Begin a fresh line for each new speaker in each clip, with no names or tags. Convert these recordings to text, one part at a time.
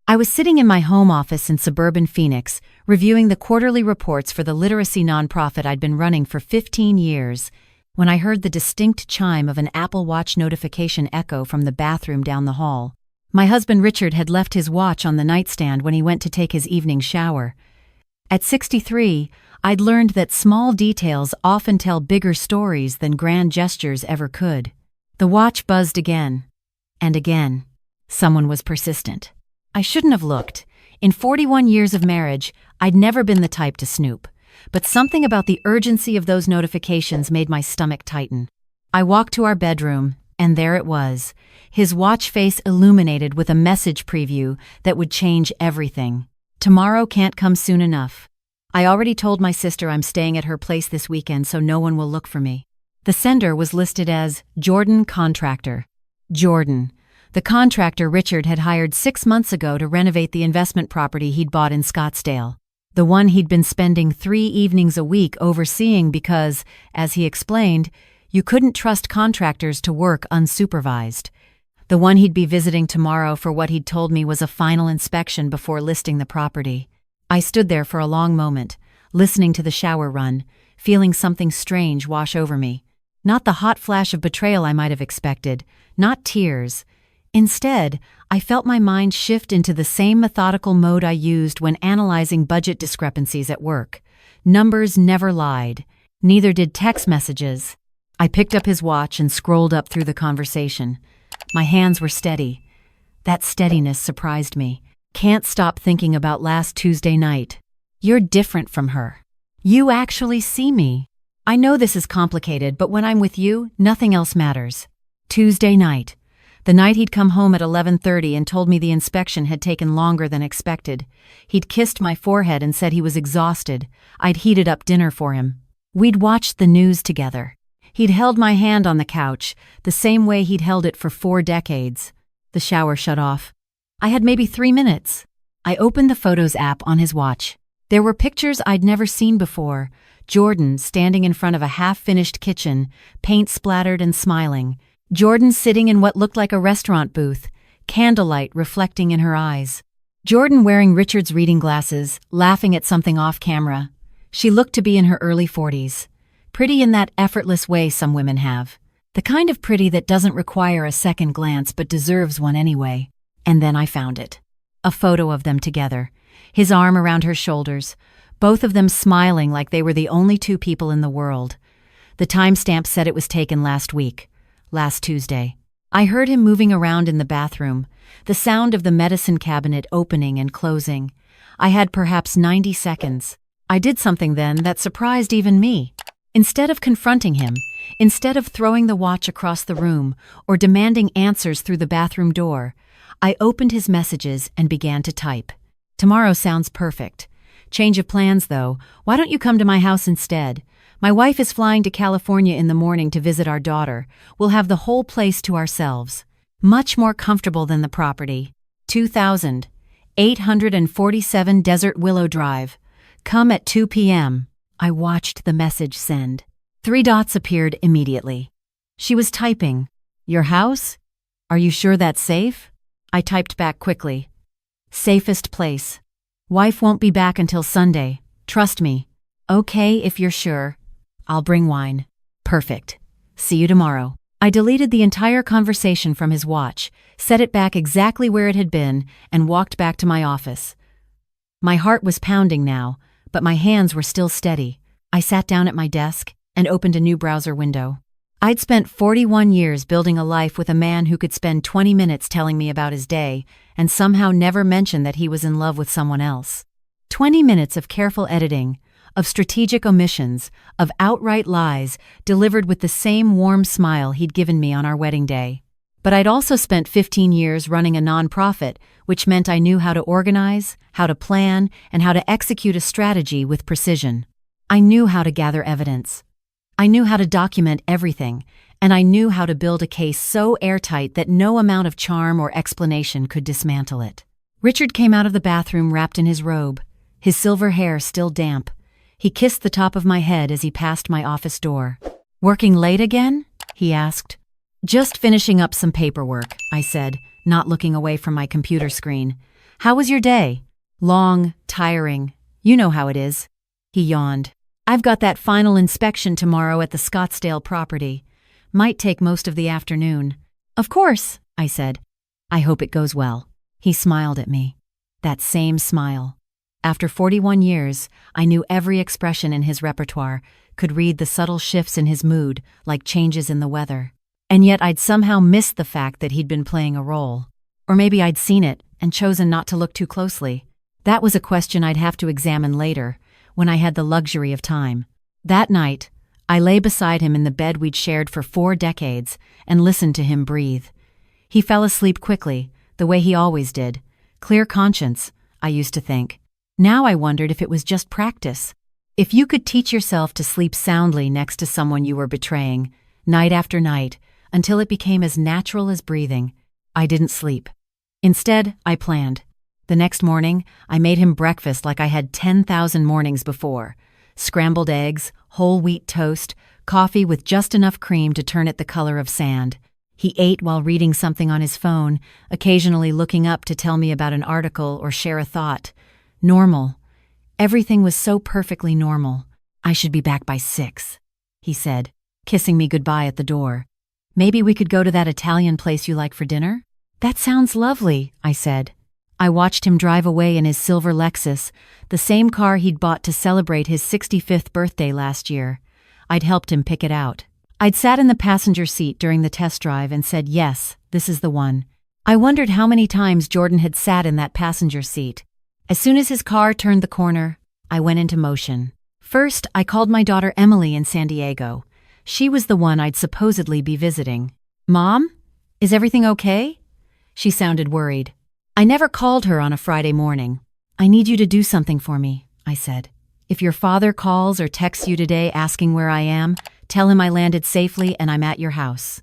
I was sitting in my home office in suburban Phoenix, reviewing the quarterly reports for the literacy nonprofit I'd been running for 15 years, when I heard the distinct chime of an Apple Watch notification echo from the bathroom down the hall. My husband Richard had left his watch on the nightstand when he went to take his evening shower. At 63, I'd learned that small details often tell bigger stories than grand gestures ever could. The watch buzzed again. And again. Someone was persistent. I shouldn't have looked. In 41 years of marriage, I'd never been the type to snoop. But something about the urgency of those notifications made my stomach tighten. I walked to our bedroom, and there it was, his watch face illuminated with a message preview that would change everything. Tomorrow can't come soon enough. I already told my sister I'm staying at her place this weekend so no one will look for me. The sender was listed as Jordan Contractor. Jordan, the contractor Richard had hired 6 months ago to renovate the investment property he'd bought in Scottsdale. The one he'd been spending 3 evenings a week overseeing because, as he explained, you couldn't trust contractors to work unsupervised. The one he'd be visiting tomorrow for what he'd told me was a final inspection before listing the property. I stood there for a long moment, listening to the shower run, feeling something strange wash over me. Not the hot flash of betrayal I might have expected, not tears. Instead, I felt my mind shift into the same methodical mode I used when analyzing budget discrepancies at work. Numbers never lied. Neither did text messages. I picked up his watch and scrolled up through the conversation. My hands were steady. That steadiness surprised me. Can't stop thinking about last Tuesday night. You're different from her. You actually see me. I know this is complicated, but when I'm with you, nothing else matters. Tuesday night. The night he'd come home at 11:30 and told me the inspection had taken longer than expected. He'd kissed my forehead and said he was exhausted. I'd heated up dinner for him. We'd watched the news together. He'd held my hand on the couch, the same way he'd held it for 4 decades. The shower shut off. I had maybe 3 minutes. I opened the Photos app on his watch. There were pictures I'd never seen before. Jordan standing in front of a half-finished kitchen, paint splattered and smiling. Jordan sitting in what looked like a restaurant booth, candlelight reflecting in her eyes. Jordan wearing Richard's reading glasses, laughing at something off camera. She looked to be in her early 40s. Pretty in that effortless way some women have. The kind of pretty that doesn't require a second glance but deserves one anyway. And then I found it. A photo of them together, his arm around her shoulders, both of them smiling like they were the only 2 people in the world. The timestamp said it was taken last week. Last Tuesday. I heard him moving around in the bathroom, the sound of the medicine cabinet opening and closing. I had perhaps 90 seconds. I did something then that surprised even me. Instead of confronting him, instead of throwing the watch across the room or demanding answers through the bathroom door, I opened his messages and began to type. Tomorrow sounds perfect. Change of plans, though. Why don't you come to my house instead? My wife is flying to California in the morning to visit our daughter. We'll have the whole place to ourselves. Much more comfortable than the property. 2,847 Desert Willow Drive. Come at 2 p.m. I watched the message send. 3 dots appeared immediately. She was typing. Your house? Are you sure that's safe? I typed back quickly. Safest place. Wife won't be back until Sunday. Trust me. Okay, if you're sure. I'll bring wine. Perfect. See you tomorrow. I deleted the entire conversation from his watch, set it back exactly where it had been, and walked back to my office. My heart was pounding now, but my hands were still steady. I sat down at my desk and opened a new browser window. I'd spent 41 years building a life with a man who could spend 20 minutes telling me about his day and somehow never mention that he was in love with someone else. 20 minutes of careful editing, of strategic omissions, of outright lies, delivered with the same warm smile he'd given me on our wedding day. But I'd also spent 15 years running a nonprofit, which meant I knew how to organize, how to plan, and how to execute a strategy with precision. I knew how to gather evidence. I knew how to document everything, and I knew how to build a case so airtight that no amount of charm or explanation could dismantle it. Richard came out of the bathroom wrapped in his robe, his silver hair still damp. He kissed the top of my head as he passed my office door. Working late again? He asked. Just finishing up some paperwork, I said, not looking away from my computer screen. How was your day? Long, tiring. You know how it is. He yawned. I've got that final inspection tomorrow at the Scottsdale property. Might take most of the afternoon. Of course, I said. I hope it goes well. He smiled at me. That same smile. After 41 years, I knew every expression in his repertoire, could read the subtle shifts in his mood, like changes in the weather. And yet I'd somehow missed the fact that he'd been playing a role. Or maybe I'd seen it and chosen not to look too closely. That was a question I'd have to examine later, when I had the luxury of time. That night, I lay beside him in the bed we'd shared for 4 decades and listened to him breathe. He fell asleep quickly, the way he always did. Clear conscience, I used to think. Now I wondered if it was just practice. If you could teach yourself to sleep soundly next to someone you were betraying, night after night, until it became as natural as breathing, I didn't sleep. Instead, I planned. The next morning, I made him breakfast like I had 10,000 mornings before. Scrambled eggs, whole wheat toast, coffee with just enough cream to turn it the color of sand. He ate while reading something on his phone, occasionally looking up to tell me about an article or share a thought. Normal. Everything was so perfectly normal. I should be back by 6, he said, kissing me goodbye at the door. Maybe we could go to that Italian place you like for dinner? That sounds lovely, I said. I watched him drive away in his silver Lexus, the same car he'd bought to celebrate his 65th birthday last year. I'd helped him pick it out. I'd sat in the passenger seat during the test drive and said, yes, this is the one. I wondered how many times Jordan had sat in that passenger seat. As soon as his car turned the corner, I went into motion. First, I called my daughter Emily in San Diego. She was the one I'd supposedly be visiting. Mom? Is everything okay? She sounded worried. I never called her on a Friday morning. I need you to do something for me, I said. If your father calls or texts you today asking where I am, tell him I landed safely and I'm at your house.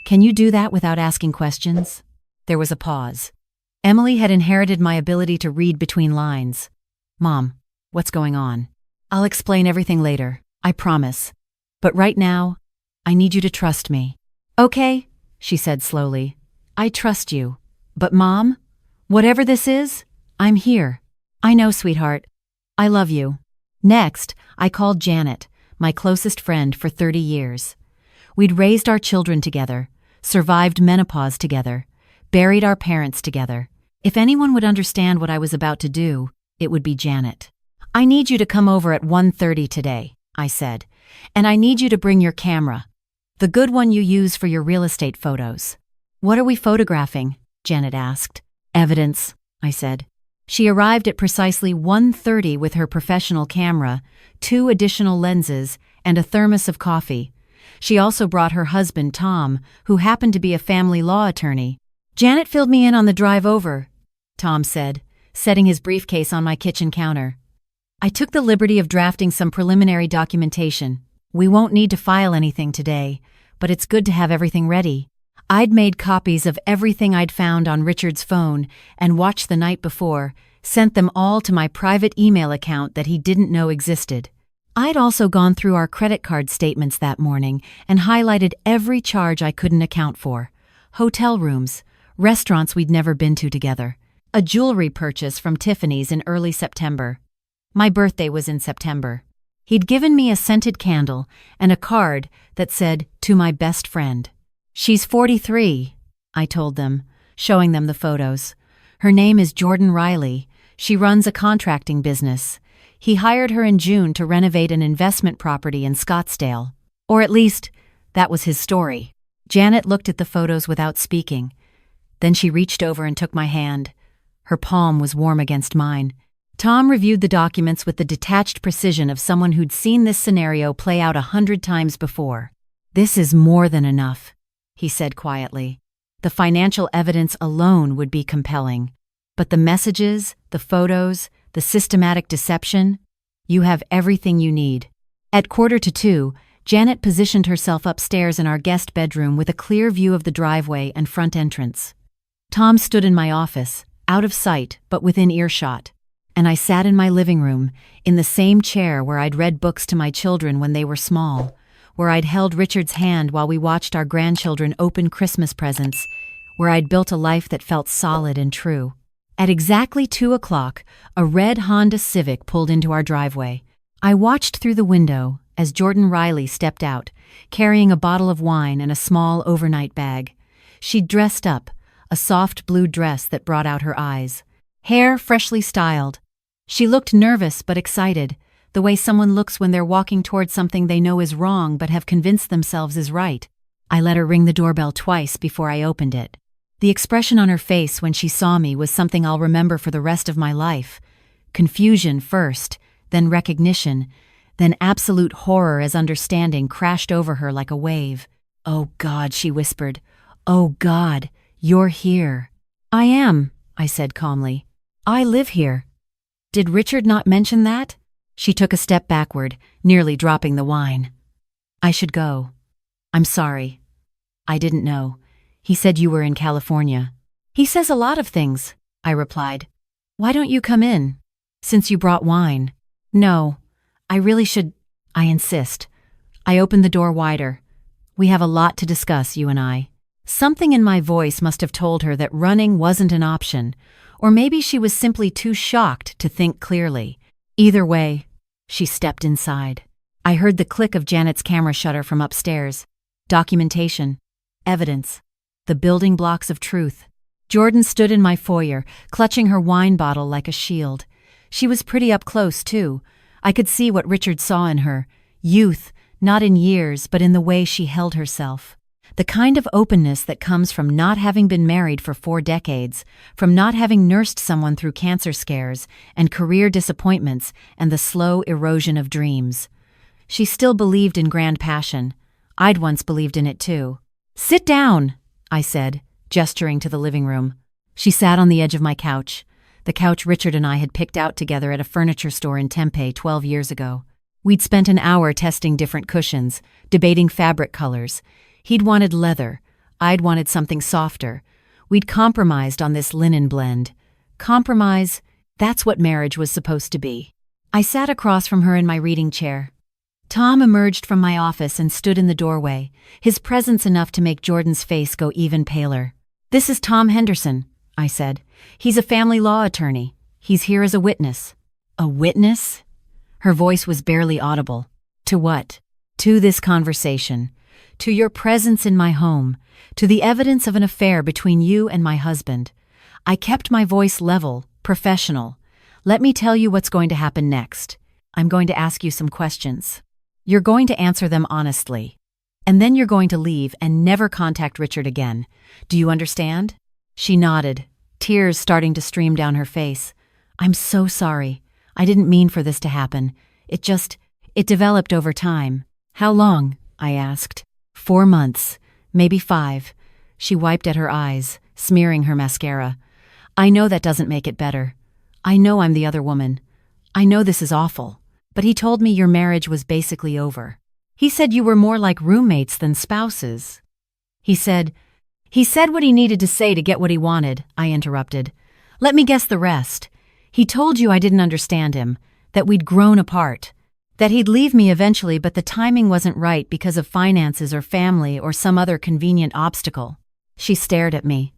Can you do that without asking questions? There was a pause. Emily had inherited my ability to read between lines. Mom, what's going on? I'll explain everything later, I promise. But right now, I need you to trust me. Okay, she said slowly. I trust you. But Mom, whatever this is, I'm here. I know, sweetheart. I love you. Next, I called Janet, my closest friend for 30 years. We'd raised our children together, survived menopause together, buried our parents together. If anyone would understand what I was about to do, it would be Janet. I need you to come over at 1:30 today, I said, and I need you to bring your camera, the good one you use for your real estate photos. What are we photographing? Janet asked. Evidence, I said. She arrived at precisely 1:30 with her professional camera, 2 additional lenses, and a thermos of coffee. She also brought her husband, Tom, who happened to be a family law attorney. Janet filled me in on the drive over, Tom said, setting his briefcase on my kitchen counter. I took the liberty of drafting some preliminary documentation. We won't need to file anything today, but it's good to have everything ready. I'd made copies of everything I'd found on Richard's phone and watched the night before, sent them all to my private email account that he didn't know existed. I'd also gone through our credit card statements that morning and highlighted every charge I couldn't account for. Hotel rooms, restaurants we'd never been to together, a jewelry purchase from Tiffany's in early September. My birthday was in September. He'd given me a scented candle and a card that said, "To my best friend." She's 43, I told them, showing them the photos. Her name is Jordan Riley. She runs a contracting business. He hired her in June to renovate an investment property in Scottsdale. Or at least, that was his story. Janet looked at the photos without speaking. Then she reached over and took my hand. Her palm was warm against mine. Tom reviewed the documents with the detached precision of someone who'd seen this scenario play out 100 times before. This is more than enough, he said quietly. The financial evidence alone would be compelling. But the messages, the photos, the systematic deception, you have everything you need. At 1:45, Janet positioned herself upstairs in our guest bedroom with a clear view of the driveway and front entrance. Tom stood in my office, out of sight but within earshot, and I sat in my living room, in the same chair where I'd read books to my children when they were small, where I'd held Richard's hand while we watched our grandchildren open Christmas presents, where I'd built a life that felt solid and true. At exactly 2 o'clock, a red Honda Civic pulled into our driveway. I watched through the window as Jordan Riley stepped out, carrying a bottle of wine and a small overnight bag. She'd dressed up, a soft blue dress that brought out her eyes. Hair freshly styled. She looked nervous but excited, the way someone looks when they're walking towards something they know is wrong but have convinced themselves is right. I let her ring the doorbell twice before I opened it. The expression on her face when she saw me was something I'll remember for the rest of my life. Confusion first, then recognition, then absolute horror as understanding crashed over her like a wave. "Oh God," she whispered. "Oh God, you're here." "I am," I said calmly. "I live here." "Did Richard not mention that?" She took a step backward, nearly dropping the wine. "I should go. I'm sorry. I didn't know. He said you were in California." "He says a lot of things," I replied. "Why don't you come in, since you brought wine?" "No, I really should. I insist." I opened the door wider. "We have a lot to discuss, you and I." Something in my voice must have told her that running wasn't an option, or maybe she was simply too shocked to think clearly. Either way, she stepped inside. I heard the click of Janet's camera shutter from upstairs. Documentation. Evidence. The building blocks of truth. Jordan stood in my foyer, clutching her wine bottle like a shield. She was pretty up close, too. I could see what Richard saw in her. Youth, not in years, but in the way she held herself. The kind of openness that comes from not having been married for 4 decades, from not having nursed someone through cancer scares and career disappointments and the slow erosion of dreams. She still believed in grand passion. I'd once believed in it, too. "Sit down," I said, gesturing to the living room. She sat on the edge of my couch, the couch Richard and I had picked out together at a furniture store in Tempe 12 years ago. We'd spent an hour testing different cushions, debating fabric colors. He'd wanted leather. I'd wanted something softer. We'd compromised on this linen blend. Compromise, that's what marriage was supposed to be. I sat across from her in my reading chair. Tom emerged from my office and stood in the doorway, his presence enough to make Jordan's face go even paler. "This is Tom Henderson," I said. "He's a family law attorney. He's here as a witness." "A witness?" Her voice was barely audible. "To what?" "To this conversation. To your presence in my home. To the evidence of an affair between you and my husband." I kept my voice level, professional. "Let me tell you what's going to happen next. I'm going to ask you some questions. You're going to answer them honestly. And then you're going to leave and never contact Richard again. Do you understand?" She nodded, tears starting to stream down her face. "I'm so sorry. I didn't mean for this to happen. It developed over time." "How long?" I asked. 4 months, maybe 5. She wiped at her eyes, smearing her mascara. "I know that doesn't make it better. I know I'm the other woman. I know this is awful. But he told me your marriage was basically over. He said you were more like roommates than spouses." He said what he needed to say to get what he wanted," I interrupted. "Let me guess the rest. He told you I didn't understand him, that we'd grown apart, that he'd leave me eventually but the timing wasn't right because of finances or family or some other convenient obstacle." She stared at me.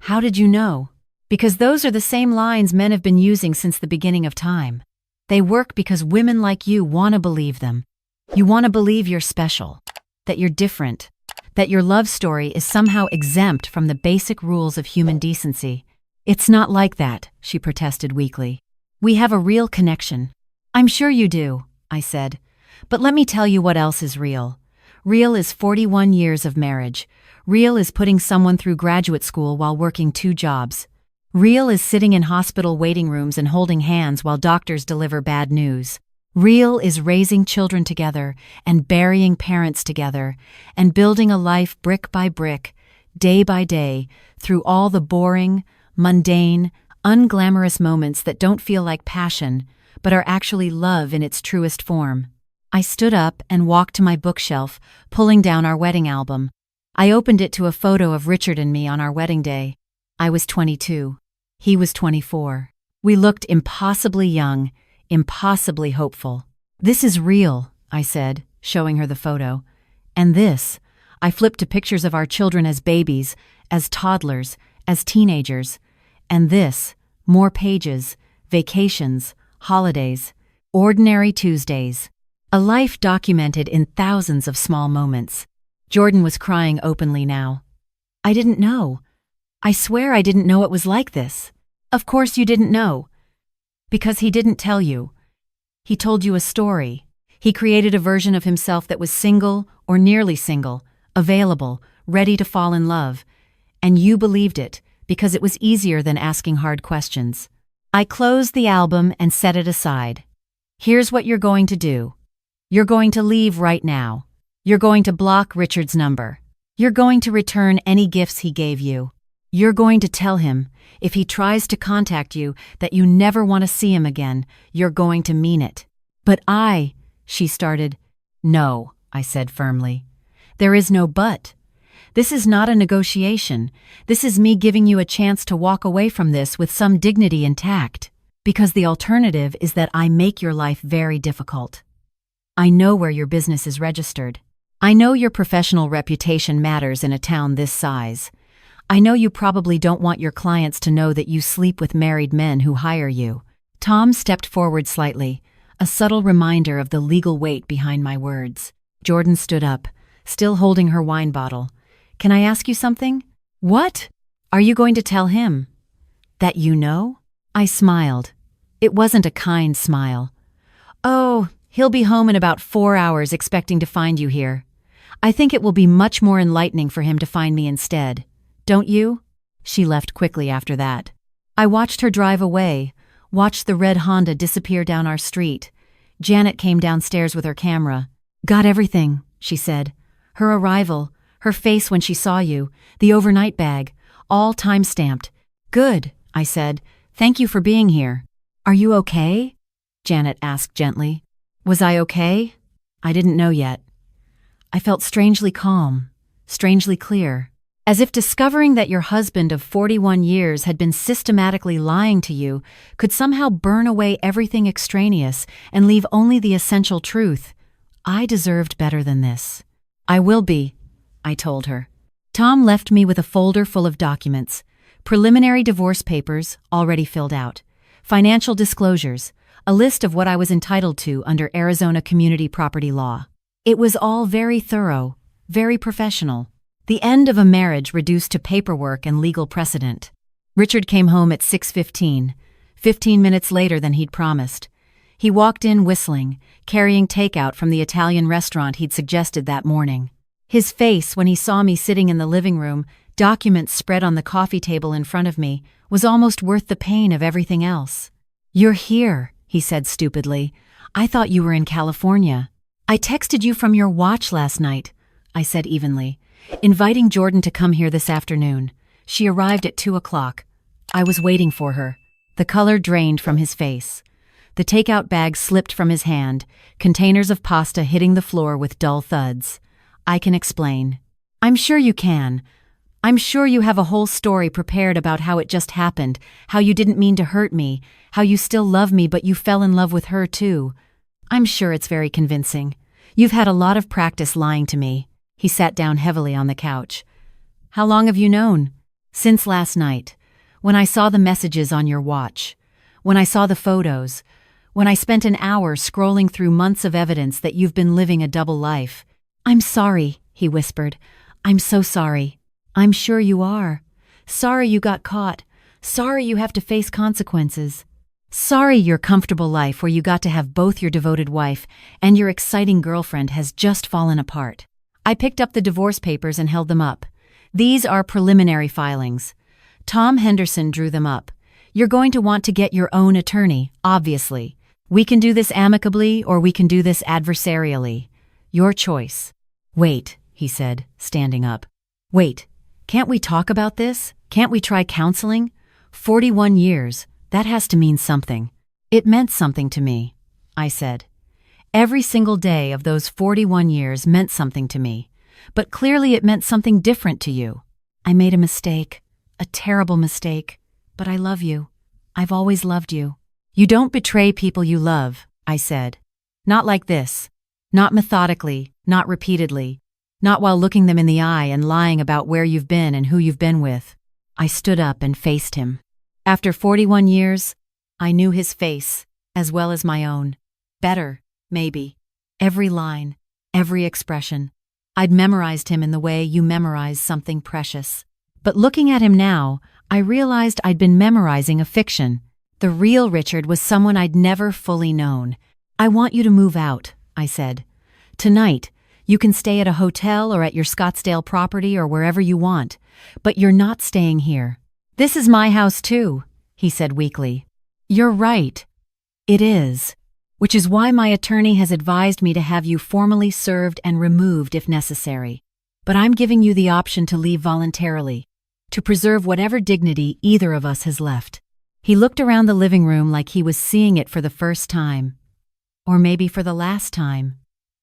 "How did you know?" "Because those are the same lines men have been using since the beginning of time. They work because women like you want to believe them. You want to believe you're special, that you're different, that your love story is somehow exempt from the basic rules of human decency. It's not like that," she protested weakly. "We have a real connection." "I'm sure you do," I said. "But let me tell you what else is real. Real is 41 years of marriage. Real is putting someone through graduate school while working 2 jobs. Real is sitting in hospital waiting rooms and holding hands while doctors deliver bad news. Real is raising children together and burying parents together and building a life brick by brick, day by day, through all the boring, mundane, unglamorous moments that don't feel like passion, but are actually love in its truest form." I stood up and walked to my bookshelf, pulling down our wedding album. I opened it to a photo of Richard and me on our wedding day. I was 22. He was 24. We looked impossibly young, impossibly hopeful. "This is real," I said, showing her the photo. "And this," I flipped to pictures of our children as babies, as toddlers, as teenagers. "And this, More pages, vacations, holidays, ordinary Tuesdays. A life documented in thousands of small moments. Jordan was crying openly now. I didn't know. I swear I didn't know it was like this. Of course you didn't know. Because he didn't tell you. He told you a story. He created a version of himself that was single or nearly single, available, ready to fall in love. And you believed it because it was easier than asking hard questions. I closed the album and set it aside. Here's what you're going to do. You're going to leave right now. You're going to block Richard's number. You're going to return any gifts he gave you. You're going to tell him, if he tries to contact you, that you never want to see him again. You're going to mean it. But she started. No, I said firmly. There is no but. This is not a negotiation. This is me giving you a chance to walk away from this with some dignity intact. Because the alternative is that I make your life very difficult. I know where your business is registered. I know your professional reputation matters in a town this size. I know you probably don't want your clients to know that you sleep with married men who hire you. Tom stepped forward slightly, a subtle reminder of the legal weight behind my words. Jordan stood up, still holding her wine bottle. Can I ask you something? What? Are you going to tell him? That you know? I smiled. It wasn't a kind smile. Oh, he'll be home in about 4 hours expecting to find you here. I think it will be much more enlightening for him to find me instead. Don't you? She left quickly after that. I watched her drive away, watched the red Honda disappear down our street. Janet came downstairs with her camera. Got everything, she said. Her arrival, her face when she saw you, the overnight bag, all time-stamped. Good, I said. Thank you for being here. Are you okay? Janet asked gently. Was I okay? I didn't know yet. I felt strangely calm, strangely clear, as if discovering that your husband of 41 years had been systematically lying to you could somehow burn away everything extraneous and leave only the essential truth. I deserved better than this. I will be, I told her. Tom left me with a folder full of documents, preliminary divorce papers already filled out, financial disclosures, a list of what I was entitled to under Arizona community property law. It was all very thorough, very professional. The end of a marriage reduced to paperwork and legal precedent. Richard came home at 6:15, 15 minutes later than he'd promised. He walked in whistling, carrying takeout from the Italian restaurant he'd suggested that morning. His face, when he saw me sitting in the living room, documents spread on the coffee table in front of me, was almost worth the pain of everything else. You're here, he said stupidly. I thought you were in California. I texted you from your watch last night, I said evenly, inviting Jordan to come here this afternoon. She arrived at 2 o'clock. I was waiting for her. The color drained from his face. The takeout bag slipped from his hand, containers of pasta hitting the floor with dull thuds. I can explain. I'm sure you can. I'm sure you have a whole story prepared about how it just happened, how you didn't mean to hurt me, how you still love me but you fell in love with her too. I'm sure it's very convincing. You've had a lot of practice lying to me. He sat down heavily on the couch. How long have you known? Since last night, when I saw the messages on your watch, when I saw the photos, when I spent an hour scrolling through months of evidence that you've been living a double life. I'm sorry, he whispered. I'm so sorry. I'm sure you are. Sorry you got caught. Sorry you have to face consequences. Sorry your comfortable life where you got to have both your devoted wife and your exciting girlfriend has just fallen apart. I picked up the divorce papers and held them up. These are preliminary filings. Tom Henderson drew them up. You're going to want to get your own attorney, obviously. We can do this amicably or we can do this adversarially. Your choice. Wait, he said, standing up. Wait, can't we talk about this? Can't we try counseling? 41 years. That has to mean something. It meant something to me, I said. Every single day of those 41 years meant something to me, but clearly it meant something different to you. I made a mistake, a terrible mistake, but I love you. I've always loved you. You don't betray people you love, I said. Not like this. Not methodically, not repeatedly, not while looking them in the eye and lying about where you've been and who you've been with. I stood up and faced him. After 41 years, I knew his face, as well as my own. Better, maybe. Every line, every expression. I'd memorized him in the way you memorize something precious. But looking at him now, I realized I'd been memorizing a fiction. The real Richard was someone I'd never fully known. "I want you to move out," I said. "Tonight, you can stay at a hotel or at your Scottsdale property or wherever you want, but you're not staying here." "This is my house too," he said weakly. "You're right. It is. Which is why my attorney has advised me to have you formally served and removed if necessary. But I'm giving you the option to leave voluntarily, to preserve whatever dignity either of us has left." He looked around the living room like he was seeing it for the first time. Or maybe for the last time.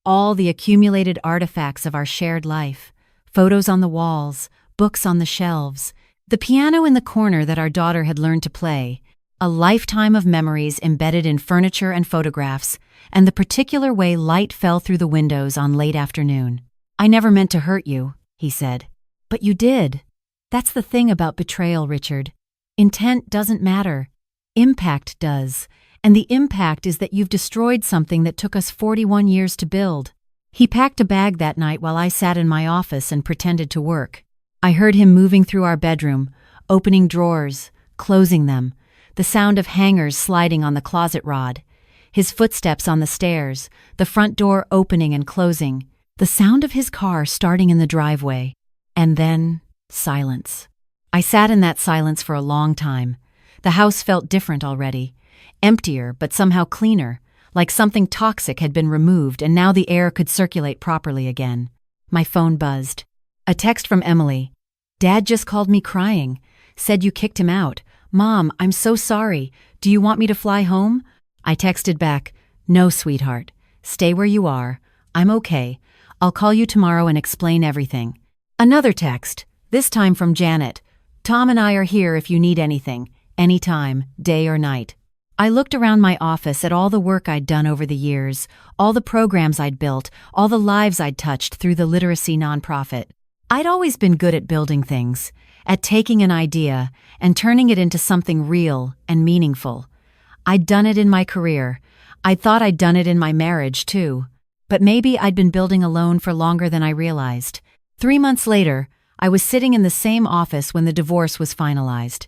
All the accumulated artifacts of our shared life, photos on the walls, books on the shelves, the piano in the corner that our daughter had learned to play, a lifetime of memories embedded in furniture and photographs, and the particular way light fell through the windows on late afternoon. "I never meant to hurt you," he said. "But you did. That's the thing about betrayal, Richard. Intent doesn't matter. Impact does. And the impact is that you've destroyed something that took us 41 years to build." He packed a bag that night while I sat in my office and pretended to work. I heard him moving through our bedroom, opening drawers, closing them, the sound of hangers sliding on the closet rod, his footsteps on the stairs, the front door opening and closing, the sound of his car starting in the driveway, and then silence. I sat in that silence for a long time. The house felt different already. Emptier, but somehow cleaner, like something toxic had been removed and now the air could circulate properly again. My phone buzzed. A text from Emily. "Dad just called me crying. Said you kicked him out. Mom, I'm so sorry. Do you want me to fly home?" I texted back, "No, sweetheart. Stay where you are. I'm okay. I'll call you tomorrow and explain everything." Another text, this time from Janet. "Tom and I are here if you need anything, anytime, day or night." I looked around my office at all the work I'd done over the years, all the programs I'd built, all the lives I'd touched through the literacy nonprofit. I'd always been good at building things, at taking an idea and turning it into something real and meaningful. I'd done it in my career. I thought I'd done it in my marriage, too. But maybe I'd been building alone for longer than I realized. 3 months later, I was sitting in the same office when the divorce was finalized.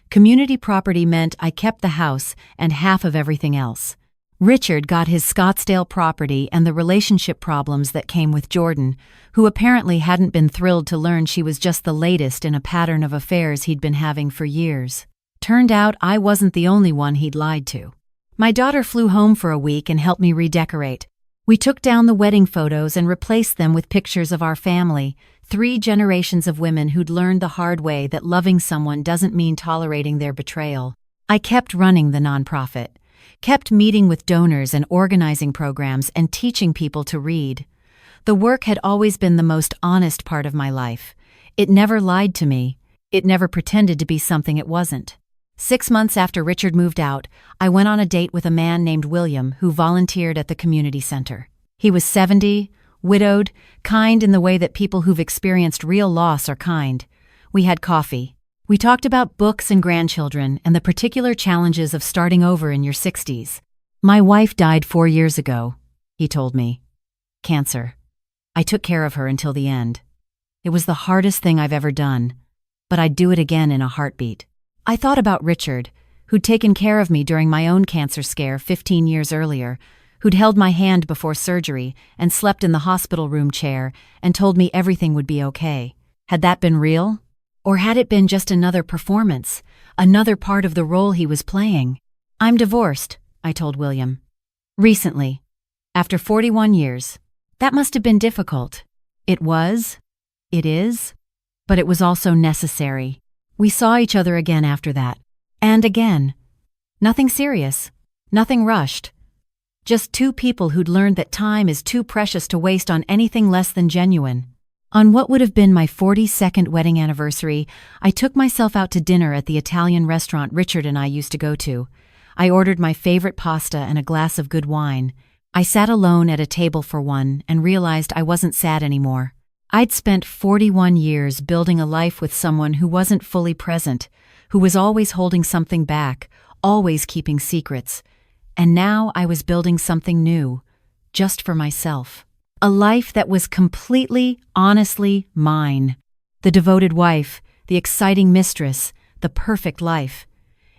Community property meant I kept the house and half of everything else. Richard got his Scottsdale property and the relationship problems that came with Jordan, who apparently hadn't been thrilled to learn she was just the latest in a pattern of affairs he'd been having for years. Turned out I wasn't the only one he'd lied to. My daughter flew home for a week and helped me redecorate. We took down the wedding photos and replaced them with pictures of our family, 3 generations of women who'd learned the hard way that loving someone doesn't mean tolerating their betrayal. I kept running the nonprofit, kept meeting with donors and organizing programs and teaching people to read. The work had always been the most honest part of my life. It never lied to me. It never pretended to be something it wasn't. 6 months after Richard moved out, I went on a date with a man named William who volunteered at the community center. He was 70, widowed, kind in the way that people who've experienced real loss are kind. We had coffee. We talked about books and grandchildren and the particular challenges of starting over in your 60s. "My wife died 4 years ago," he told me. "Cancer. I took care of her until the end. It was the hardest thing I've ever done, but I'd do it again in a heartbeat." I thought about Richard, who'd taken care of me during my own cancer scare 15 years earlier, who'd held my hand before surgery and slept in the hospital room chair and told me everything would be okay. Had that been real? Or had it been just another performance, another part of the role he was playing? "I'm divorced," I told William. "Recently. After 41 years. That must have been difficult." It was. It is. But it was also necessary. We saw each other again after that. And again. Nothing serious. Nothing rushed. Just 2 people who'd learned that time is too precious to waste on anything less than genuine. On what would have been my 42nd wedding anniversary, I took myself out to dinner at the Italian restaurant Richard and I used to go to. I ordered my favorite pasta and a glass of good wine. I sat alone at a table for one and realized I wasn't sad anymore. I'd spent 41 years building a life with someone who wasn't fully present, who was always holding something back, always keeping secrets. And now I was building something new, just for myself. A life that was completely, honestly mine. The devoted wife, the exciting mistress, the perfect life.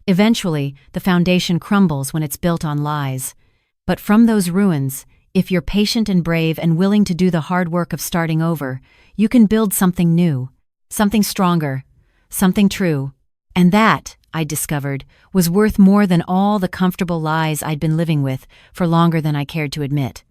Eventually, the foundation crumbles when it's built on lies. But from those ruins, if you're patient and brave and willing to do the hard work of starting over, you can build something new, something stronger, something true. And that, I discovered, was worth more than all the comfortable lies I'd been living with for longer than I cared to admit.